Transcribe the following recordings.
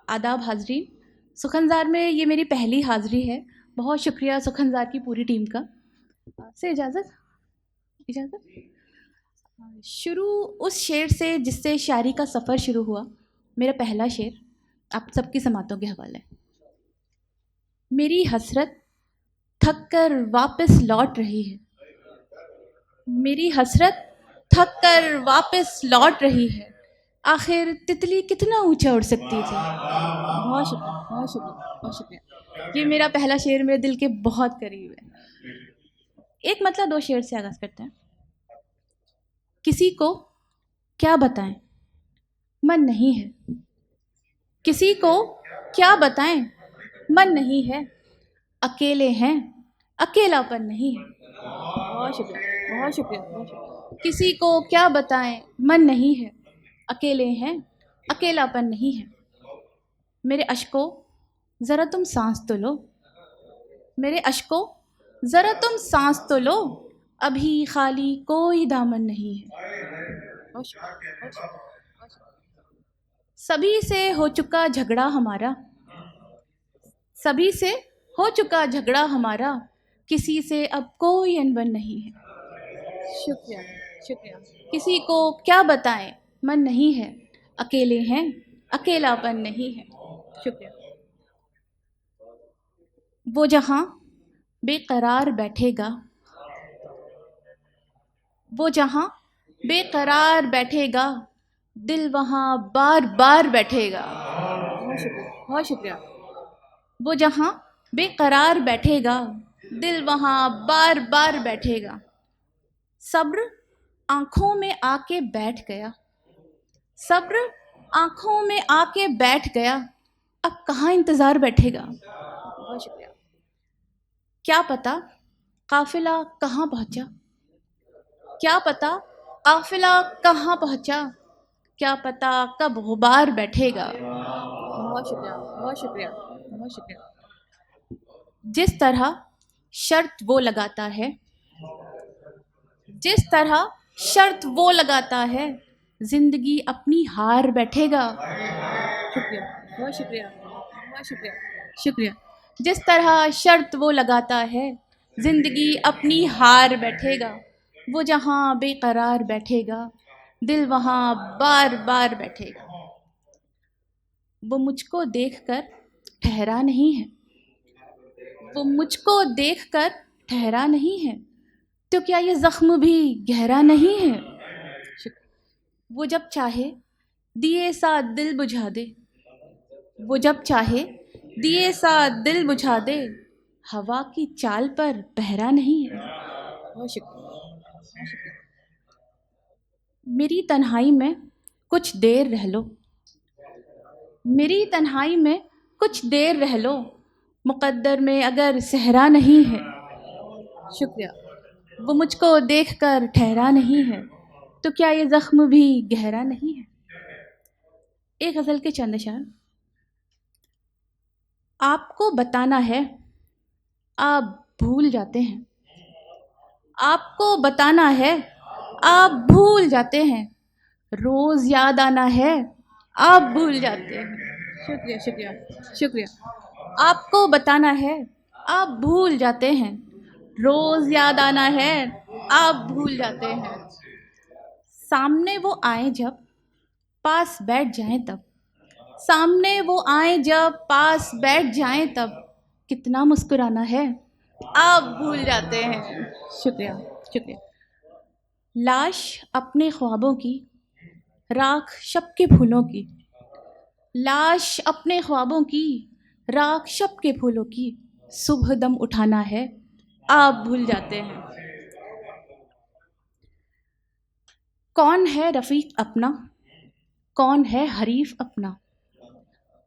آداب حاضرین، سخنزار میں یہ میری پہلی حاضری ہے۔ بہت شکریہ سخنزار کی پوری ٹیم کا۔ سے اجازت شروع اس شعر سے جس سے شاعری کا سفر شروع ہوا۔ میرا پہلا شعر آپ سب کی سماعتوں کے حوالے۔ میری حسرت تھک کر واپس لوٹ رہی ہے، میری حسرت تھک کر واپس لوٹ رہی ہے، آخر تتلی کتنا اونچا اڑ سکتی تھی۔ بہت شکریہ، بہت شکریہ، بہت شکریہ۔ یہ میرا پہلا شعر میرے دل کے بہت قریب ہے۔ ایک مطلب دو شعر سے آغاز کرتے ہیں۔ کسی کو کیا بتائیں من نہیں ہے، کسی کو کیا بتائیں من نہیں ہے، اکیلے ہیں اکیلا پن نہیں ہے۔ بہت شکریہ، بہت شکریہ، بہت شکریہ۔ کسی کو کیا بتائیں من نہیں ہے، اکیلے ہیں اکیلا پن نہیں ہے۔ میرے اشکو ذرا تم سانس تو لو، میرے اشکو ذرا تم سانس تو لو، ابھی خالی کوئی دامن نہیں ہے۔ بہت شکریہ، بہت شکریہ، بہت شکریہ۔ سبھی سے ہو چکا جھگڑا ہمارا، سبھی سے ہو چکا جھگڑا ہمارا، کسی سے اب کوئی انبن نہیں ہے۔ شکریہ، شکریہ۔ کسی کو کیا بتائیں من نہیں ہے، اکیلے ہیں اکیلا پن نہیں ہے۔ شکریہ۔ وہ جہاں بے قرار بیٹھے گا، وہ جہاں بے قرار بیٹھے گا، دل وہاں بار بار بیٹھے گا۔ بہت شکریہ، بہت شکریہ۔ وہ جہاں بے قرار بیٹھے گا، دل وہاں بار بار بیٹھے گا۔ صبر آنکھوں میں آ کے بیٹھ گیا، صبر آنکھوں میں آ کے بیٹھ گیا، اب کہاں انتظار بیٹھے گا۔ بہت شکریہ۔ کیا پتہ قافلہ کہاں پہنچا، کیا پتہ قافلہ کہاں پہنچا، کیا پتہ کب غبار بیٹھے گا۔ بہت شکریہ، بہت شکریہ، بہت شکریہ۔ جس طرح شرط وہ لگاتا ہے، جس طرح شرط وہ لگاتا ہے، زندگی اپنی ہار بیٹھے گا۔ شکریہ، بہت شکریہ، بہت شکریہ، شکریہ۔ جس طرح شرط وہ لگاتا ہے، زندگی اپنی ہار بیٹھے گا۔ وہ جہاں بے قرار بیٹھے گا، دل وہاں بار بار بیٹھے گا۔ وہ مجھ کو دیکھ کر ٹھہرا نہیں ہے، وہ مجھ کو دیکھ کر ٹھہرا نہیں ہے، تو کیا یہ زخم بھی گہرا نہیں ہے۔ وہ جب چاہے دیے سا دل بجھا دے، وہ جب چاہے دیے سا دل بجھا دے، ہوا کی چال پر پہرا نہیں ہے۔ بہت شکریہ، بہت شکریہ۔ میری تنہائی میں کچھ دیر رہ لو، میری تنہائی میں کچھ دیر رہ لو، مقدر میں اگر صحرا نہیں ہے۔ شکریہ۔ وہ مجھ کو دیکھ کر ٹھہرا نہیں ہے، تو کیا یہ زخم بھی گہرا نہیں ہے۔ ایک غزل کے چند اشعار۔ آپ کو بتانا ہے آپ بھول جاتے ہیں، آپ کو بتانا ہے آپ بھول جاتے ہیں، روز یاد آنا ہے آپ بھول جاتے ہیں۔ شکریہ، شکریہ، شکریہ۔ آپ کو بتانا ہے آپ بھول جاتے ہیں، روز یاد آنا ہے آپ بھول جاتے ہیں۔ سامنے وہ آئیں جب پاس بیٹھ جائیں تب، سامنے وہ آئیں جب پاس بیٹھ جائیں تب، کتنا مسکرانا ہے آپ بھول جاتے ہیں۔ شکریہ، شکریہ۔ لاش اپنے خوابوں کی، راکھ شب کے پھولوں کی، لاش اپنے خوابوں کی، راکھ شب کے پھولوں کی، صبح دم اٹھانا ہے آپ بھول جاتے ہیں۔ کون ہے رفیق اپنا، کون ہے حریف اپنا،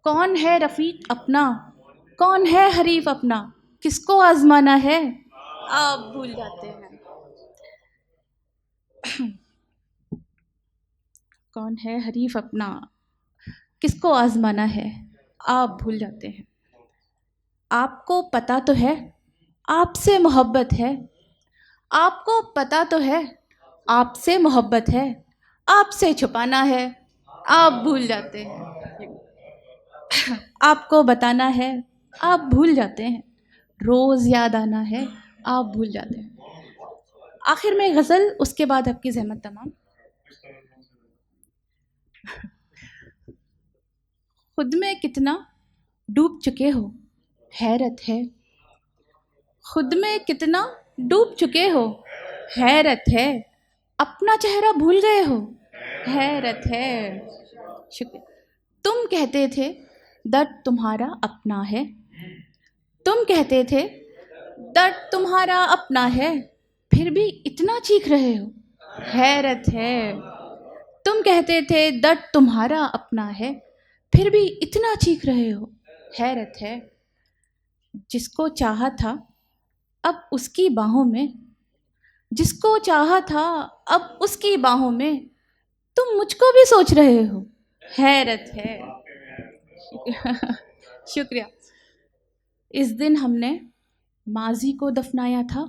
کون ہے رفیق اپنا، کون ہے حریف اپنا، کس کو آزمانا ہے آپ بھول جاتے ہیں۔ کون ہے حریف اپنا، کس کو آزمانا ہے آپ بھول جاتے ہیں۔ آپ کو پتہ تو ہے آپ سے محبت ہے، آپ کو پتہ تو ہے آپ سے محبت ہے، آپ سے چھپانا ہے آپ بھول جاتے ہیں۔ آپ کو بتانا ہے آپ بھول جاتے ہیں، روز یاد آنا ہے آپ بھول جاتے ہیں۔ آخر میں غزل، اس کے بعد آپ کی زحمت تمام۔ خود میں کتنا ڈوب چکے ہو حیرت ہے، خود میں کتنا ڈوب چکے ہو حیرت ہے، اپنا چہرہ بھول گئے ہو حیرت ہے۔ شکریہ۔ تم کہتے تھے درد تمہارا اپنا ہے، تم کہتے تھے درد تمہارا اپنا ہے، پھر بھی اتنا چیخ رہے ہو حیرت ہے۔ تم کہتے تھے درد تمہارا اپنا ہے، پھر بھی اتنا چیخ رہے ہو حیرت ہے۔ جس کو چاہا تھا اب اس کی باہوں میں، جس کو چاہا تھا اب اس کی باہوں میں، تم مجھ کو بھی سوچ رہے ہو حیرت ہے۔ شکریہ۔ اس دن ہم نے ماضی کو دفنایا تھا،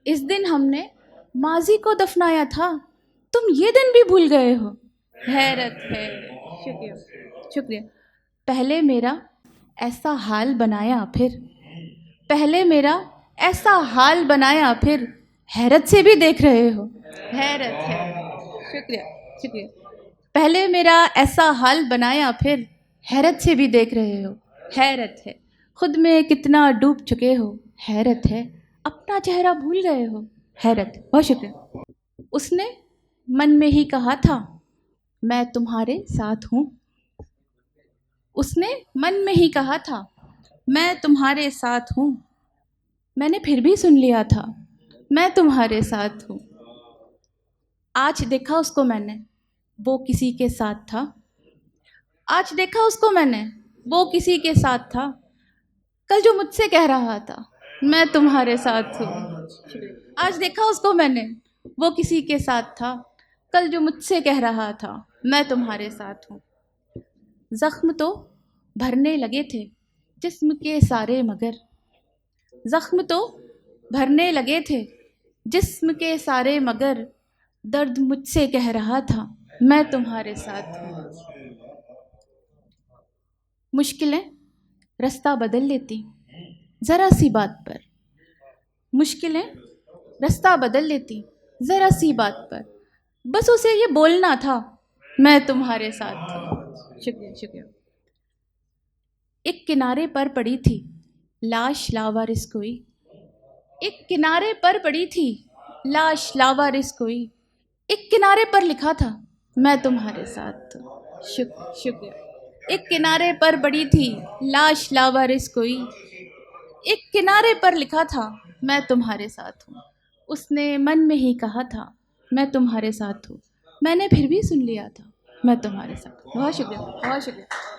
اس دن ہم نے ماضی کو دفنایا تھا، تم یہ دن بھی بھول گئے ہو حیرت ہے۔ شکریہ شکریہ۔ پہلے میرا ایسا حال بنایا پھر، پہلے میرا ایسا حال بنایا پھر، حیرت سے بھی دیکھ رہے ہو حیرت ہے۔ شکریہ شکریہ۔ پہلے میرا ایسا حال بنایا پھر، حیرت سے بھی دیکھ رہے ہو حیرت ہے۔ خود میں کتنا ڈوب چکے ہو حیرت ہے، اپنا چہرہ بھول گئے ہو حیرت۔ بہت شکریہ۔ اس نے من میں ہی کہا تھا میں تمہارے ساتھ ہوں، اس نے من میں ہی کہا تھا میں تمہارے ساتھ ہوں، میں نے پھر بھی سن لیا تھا میں تمہارے ساتھ ہوں۔ آج دیکھا اس کو میں نے وہ کسی کے ساتھ تھا، آج دیکھا اس کو میں نے وہ کسی کے ساتھ تھا، کل جو مجھ سے کہہ رہا تھا میں تمہارے ساتھ ہوں۔ آج دیکھا اس کو میں نے وہ کسی کے ساتھ تھا، کل جو مجھ سے کہہ رہا تھا میں تمہارے ساتھ ہوں۔ زخم تو بھرنے لگے تھے جسم کے سارے مگر، زخم تو بھرنے لگے تھے جسم کے سارے مگر، درد مجھ سے کہہ رہا تھا میں تمہارے ساتھ ہوں۔ مشکلیں رستہ بدل لیتی ذرا سی بات پر، مشکلیں رستہ بدل لیتی ذرا سی بات پر، بس اسے یہ بولنا تھا میں تمہارے ساتھ ہوں۔ شکریہ شکریہ۔ ایک کنارے پر پڑی تھی لاش لاوارث کوئی، ایک کنارے پر پڑی تھی لاش لاوارث کوئی، ایک کنارے پر لکھا تھا میں تمہارے ساتھ ہوں۔ شکریہ۔ ایک کنارے پر پڑی تھی لاش لاوارث کوئی، ایک کنارے پر لکھا تھا میں تمہارے ساتھ ہوں۔ اس نے من میں ہی کہا تھا میں تمہارے ساتھ ہوں، میں نے پھر بھی سن لیا تھا میں تمہارے ساتھ ہوں۔ بہت شکریہ بہت شکریہ۔